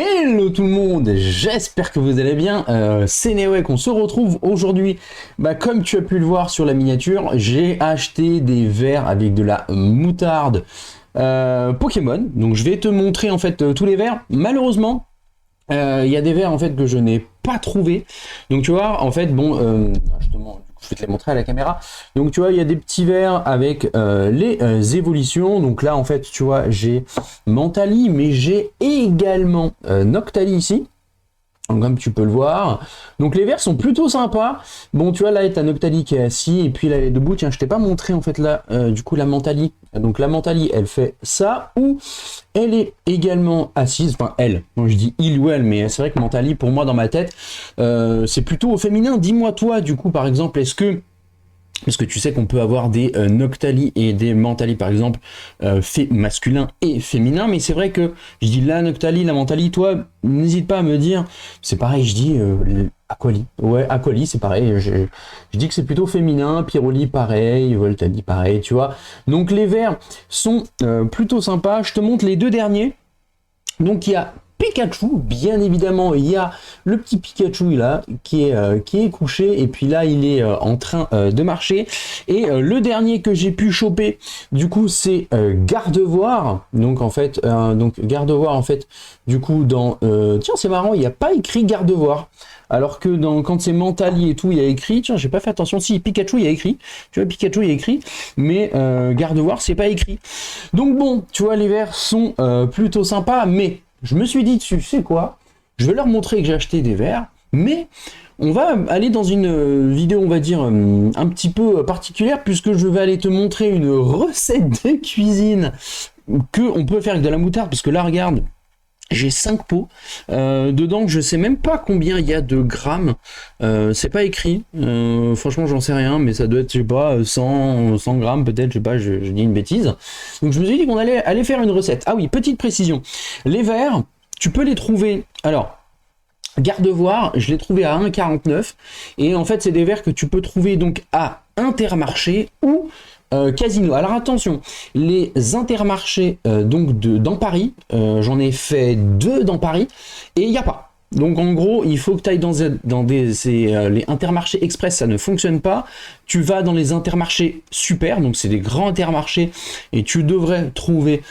Hello tout le monde, j'espère que vous allez bien, c'est Newek, on se retrouve aujourd'hui, comme tu as pu le voir sur la miniature, j'ai acheté des verres avec de la moutarde Pokémon, donc je vais te montrer en fait tous les verres. Malheureusement, il y a des verres en fait que je n'ai pas trouvé, donc tu vois, en fait, justement, je vais te les montrer à la caméra. Donc tu vois, il y a des petits verres avec les évolutions. Donc là, en fait, tu vois, j'ai Mentali, mais j'ai également Noctali ici. Donc, comme tu peux le voir. Donc les verres sont plutôt sympas. Bon, tu vois, là, t'as Noctali qui est assis. Et puis là, elle est debout. Tiens, je t'ai pas montré, en fait, là, du coup, la Mentali. Donc la Mentali, elle fait ça. Ou elle est également assise. Enfin, elle. Moi, je dis il ou elle. Mais c'est vrai que Mentali, pour moi, dans ma tête, c'est plutôt au féminin. Dis-moi, toi, du coup, par exemple, est-ce que... Parce que tu sais qu'on peut avoir des Noctali et des Mentali, par exemple, masculins et féminins. Mais c'est vrai que je dis la Noctali, la Mentali. Toi, n'hésite pas à me dire. C'est pareil, je dis Aquali. Ouais, Aquali, c'est pareil. Je dis que c'est plutôt féminin. Pyroli, pareil. Voltali, pareil, tu vois. Donc les verts sont plutôt sympas. Je te montre les deux derniers. Donc il y a Pikachu, bien évidemment, il y a le petit Pikachu là qui est couché et puis là il est en train de marcher. Et le dernier que j'ai pu choper, du coup, c'est Gardevoir. Donc en fait, Gardevoir en fait, du coup dans tiens, c'est marrant, il n'y a pas écrit Gardevoir. Alors que quand c'est Mentali et tout, il y a écrit, tiens, j'ai pas fait attention, si Pikachu il y a écrit, tu vois, Pikachu il y a écrit, mais Gardevoir c'est pas écrit. Donc bon, tu vois, les verres sont plutôt sympas, mais je me suis dit, tu sais quoi, je vais leur montrer que j'ai acheté des verres, mais on va aller dans une vidéo, on va dire, un petit peu particulière, puisque je vais aller te montrer une recette de cuisine que on peut faire avec de la moutarde, parce que là, regarde, j'ai 5 pots dedans, je sais même pas combien il y a de grammes, c'est pas écrit, franchement j'en sais rien, mais ça doit être, je sais pas, 100 grammes peut-être, je sais pas, je dis une bêtise. Donc je me suis dit qu'on allait aller faire une recette. Ah oui, petite précision, les verres, tu peux les trouver, alors, Gardevoir, je l'ai trouvé à 1,49 et en fait c'est des verres que tu peux trouver donc à Intermarché ou Casino. Alors attention, les Intermarchés dans Paris, j'en ai fait 2 dans Paris et il n'y a pas. Donc en gros, il faut que tu ailles les Intermarchés Express, ça ne fonctionne pas. Tu vas dans les Intermarchés Super, donc c'est des grands Intermarchés et tu devrais trouver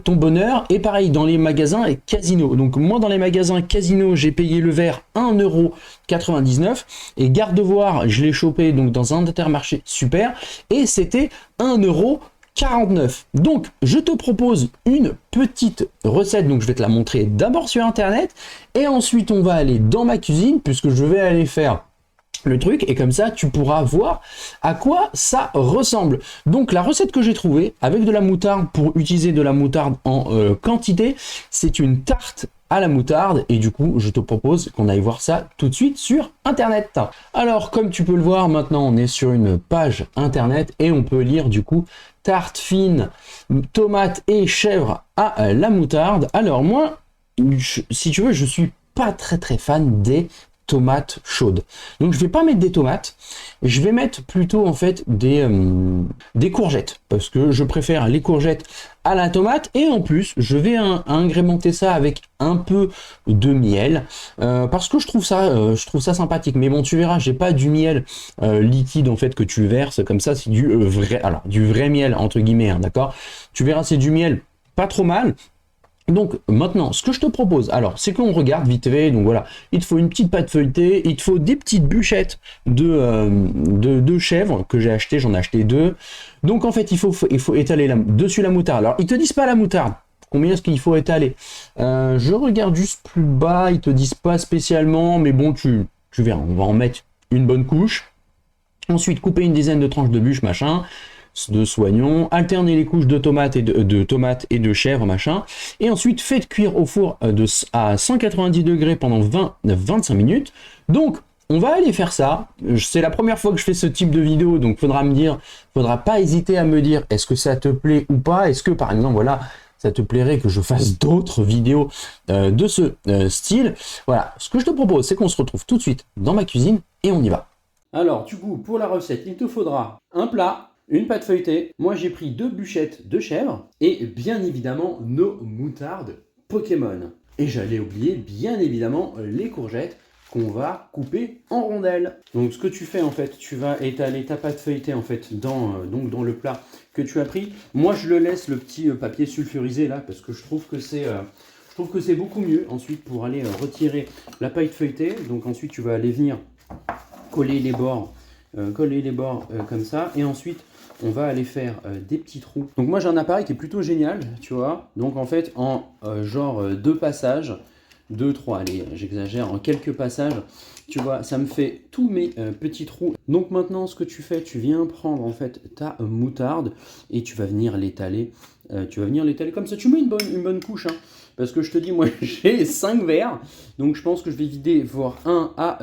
ton bonheur. Et pareil dans les magasins Casino. Donc moi dans les magasins Casino, j'ai payé le verre 1,99 € et Gardevoir, je l'ai chopé donc dans un Intermarché Super et c'était 1,49 €. Donc je te propose une petite recette, donc je vais te la montrer d'abord sur internet et ensuite on va aller dans ma cuisine puisque je vais aller faire le truc et comme ça tu pourras voir à quoi ça ressemble. Donc la recette que j'ai trouvée avec de la moutarde, pour utiliser de la moutarde en quantité, c'est une tarte à la moutarde et du coup je te propose qu'on aille voir ça tout de suite sur internet. Alors comme tu peux le voir, maintenant on est sur une page internet et on peut lire du coup tarte fine, tomate et chèvre à la moutarde. Alors moi, si tu veux, je suis pas très fan des tomates chaudes. Donc je vais pas mettre des tomates, je vais mettre plutôt en fait des courgettes parce que je préfère les courgettes à la tomate et en plus je vais agrémenter ça avec un peu de miel parce que je trouve ça sympathique. Mais bon, tu verras, j'ai pas du miel liquide en fait que tu verses comme ça, c'est du vrai miel entre guillemets, hein, d'accord. Tu verras, c'est du miel pas trop mal. Donc maintenant, ce que je te propose, alors, c'est qu'on regarde vite fait. Donc voilà, il te faut une petite pâte feuilletée, il te faut des petites bûchettes de chèvre que j'ai acheté, j'en ai acheté 2. Donc en fait, il faut étaler dessus la moutarde. Alors, ils te disent pas la moutarde. Combien est-ce qu'il faut étaler? Je regarde juste plus bas, ils te disent pas spécialement, mais bon, tu verras, on va en mettre une bonne couche. Ensuite, couper une dizaine de tranches de bûche, machin, de soignons, alterner les couches de tomates et de chèvre, machin, et ensuite faites cuire au four à 190 degrés pendant 20-25 minutes. Donc on va aller faire ça. C'est la première fois que je fais ce type de vidéo, donc faudra pas hésiter à me dire est-ce que ça te plaît ou pas, est-ce que par exemple voilà, ça te plairait que je fasse d'autres vidéos de ce style. Voilà, ce que je te propose, c'est qu'on se retrouve tout de suite dans ma cuisine et on y va. Alors du coup, pour la recette, il te faudra un plat, une pâte feuilletée, moi j'ai pris 2 bûchettes de chèvre et bien évidemment nos moutardes Pokémon. Et j'allais oublier, bien évidemment, les courgettes qu'on va couper en rondelles. Donc ce que tu fais en fait, tu vas étaler ta pâte feuilletée en fait donc dans le plat que tu as pris. Moi je le laisse le petit papier sulfurisé là parce que je trouve que c'est beaucoup mieux ensuite pour aller retirer la pâte feuilletée. Donc ensuite tu vas aller venir coller les bords comme ça et ensuite on va aller faire des petits trous. Donc moi j'ai un appareil qui est plutôt génial, tu vois. Donc en fait en genre 2 passages, 2, 3, allez, j'exagère, en quelques passages, tu vois, ça me fait tous mes petits trous. Donc maintenant, ce que tu fais, tu viens prendre en fait ta moutarde et tu vas venir l'étaler. Comme ça. Tu mets une bonne couche, hein, parce que je te dis, moi, j'ai 5 verres, donc je pense que je vais vider voire 1 à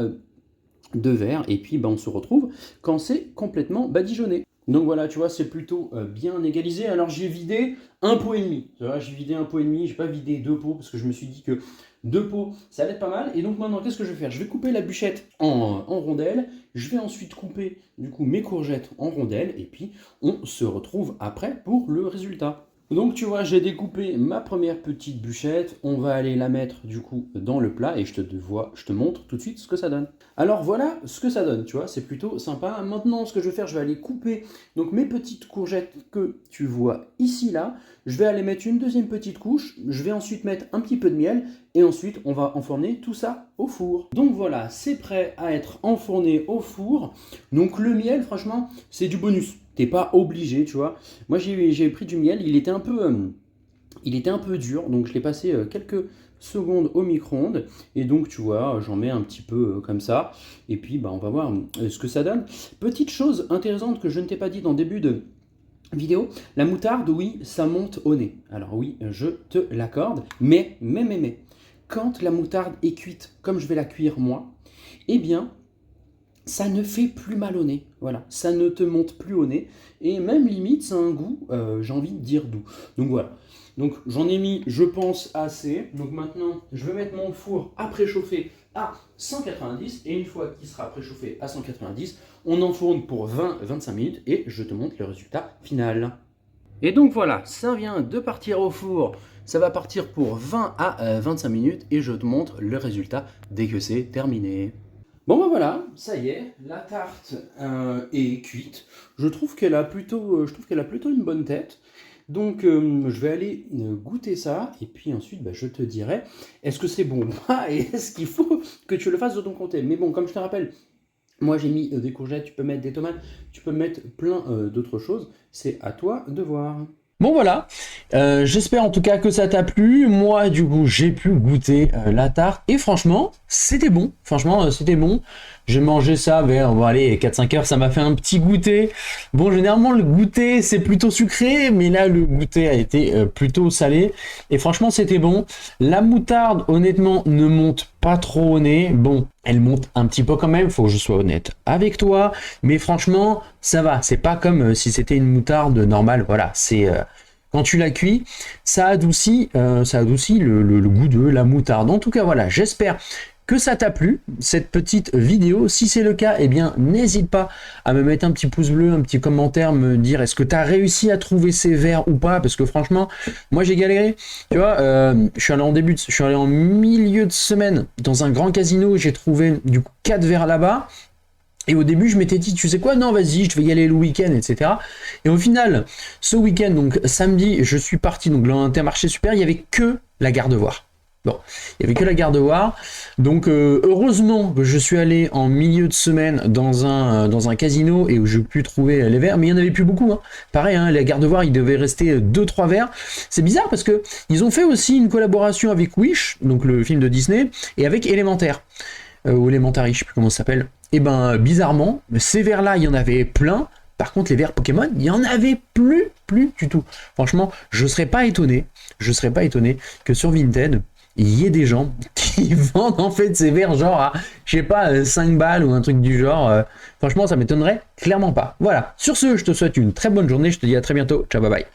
2 verres, et puis on se retrouve quand c'est complètement badigeonné. Donc voilà, tu vois, c'est plutôt bien égalisé. Alors j'ai vidé 1,5 pot. Tu vois, j'ai vidé 1,5 pot, j'ai pas vidé 2 pots parce que je me suis dit que 2 pots, ça allait être pas mal. Et donc maintenant, qu'est-ce que je vais faire? Je vais couper la bûchette en rondelles. Je vais ensuite couper du coup mes courgettes en rondelles. Et puis on se retrouve après pour le résultat. Donc tu vois, j'ai découpé ma première petite bûchette, on va aller la mettre du coup dans le plat et je te montre tout de suite ce que ça donne. Alors voilà ce que ça donne, tu vois, c'est plutôt sympa. Maintenant ce que je vais faire, je vais aller couper donc mes petites courgettes que tu vois ici là. Je vais aller mettre une deuxième petite couche, je vais ensuite mettre un petit peu de miel et ensuite on va enfourner tout ça au four. Donc voilà, c'est prêt à être enfourné au four. Donc le miel, franchement, c'est du bonus. T'es pas obligé, tu vois. Moi, j'ai pris du miel, il était un peu dur, donc je l'ai passé quelques secondes au micro-ondes. Et donc, tu vois, j'en mets un petit peu comme ça. Et puis, on va voir ce que ça donne. Petite chose intéressante que je ne t'ai pas dit dans le début de vidéo, la moutarde, oui, ça monte au nez. Alors oui, je te l'accorde. Mais, quand la moutarde est cuite, comme je vais la cuire moi, eh bien, ça ne fait plus mal au nez, voilà, ça ne te monte plus au nez, et même limite, ça a un goût, j'ai envie de dire doux. Donc voilà, donc j'en ai mis, je pense, assez. Donc maintenant, je vais mettre mon four à préchauffer à 190, et une fois qu'il sera préchauffé à 190, on enfourne pour 20-25 minutes, et je te montre le résultat final. Et donc voilà, ça vient de partir au four, ça va partir pour 20 à 25 minutes, et je te montre le résultat dès que c'est terminé. Bon voilà, ça y est, la tarte est cuite. Je trouve qu'elle a plutôt une bonne tête. Donc je vais aller goûter ça et puis ensuite je te dirai est-ce que c'est bon ou pas et est-ce qu'il faut que tu le fasses de ton côté. Mais bon, comme je te rappelle, moi j'ai mis des courgettes, tu peux mettre des tomates, tu peux mettre plein d'autres choses. C'est à toi de voir. Bon voilà, j'espère en tout cas que ça t'a plu. Moi du coup j'ai pu goûter la tarte et franchement c'était bon. C'était bon. J'ai mangé ça vers 4-5 heures, ça m'a fait un petit goûter. Bon, généralement le goûter c'est plutôt sucré, mais là le goûter a été plutôt salé. Et franchement c'était bon. La moutarde honnêtement ne monte pas trop au nez. Bon, elle monte un petit peu quand même, faut que je sois honnête avec toi. Mais franchement ça va, c'est pas comme si c'était une moutarde normale. Voilà, c'est... quand tu la cuis, ça adoucit le goût de la moutarde. En tout cas, voilà, j'espère que ça t'a plu, cette petite vidéo. Si c'est le cas, eh bien, n'hésite pas à me mettre un petit pouce bleu, un petit commentaire, me dire est-ce que tu as réussi à trouver ces verres ou pas, parce que franchement, moi j'ai galéré. Tu vois, je suis allé en milieu de semaine dans un grand casino, j'ai trouvé du coup 4 verres là-bas. Et au début, je m'étais dit, tu sais quoi, non, vas-y, je vais y aller le week-end, etc. Et au final, ce week-end, donc samedi, je suis parti donc dans Intermarché Super, il n'y avait que la Gardevoir. Bon, il n'y avait que la Gardevoir. Donc, heureusement que je suis allé en milieu de semaine dans un casino et où j'ai pu trouver les verres, mais il n'y en avait plus beaucoup. Hein. Pareil, hein, la Gardevoir, il devait rester 2-3 verres. C'est bizarre parce que ils ont fait aussi une collaboration avec Wish, donc le film de Disney, et avec Élémentaire. Ou Elementary, je sais plus comment ça s'appelle. Et ben bizarrement, ces verres là il y en avait plein. Par contre les verres Pokémon, il y en avait plus du tout. Franchement, je serais pas étonné que sur Vinted, il y ait des gens qui vendent en fait ces verres genre à, je sais pas, 5 balles ou un truc du genre. Franchement, ça m'étonnerait clairement pas. Voilà, sur ce, je te souhaite une très bonne journée, je te dis à très bientôt. Ciao, bye bye.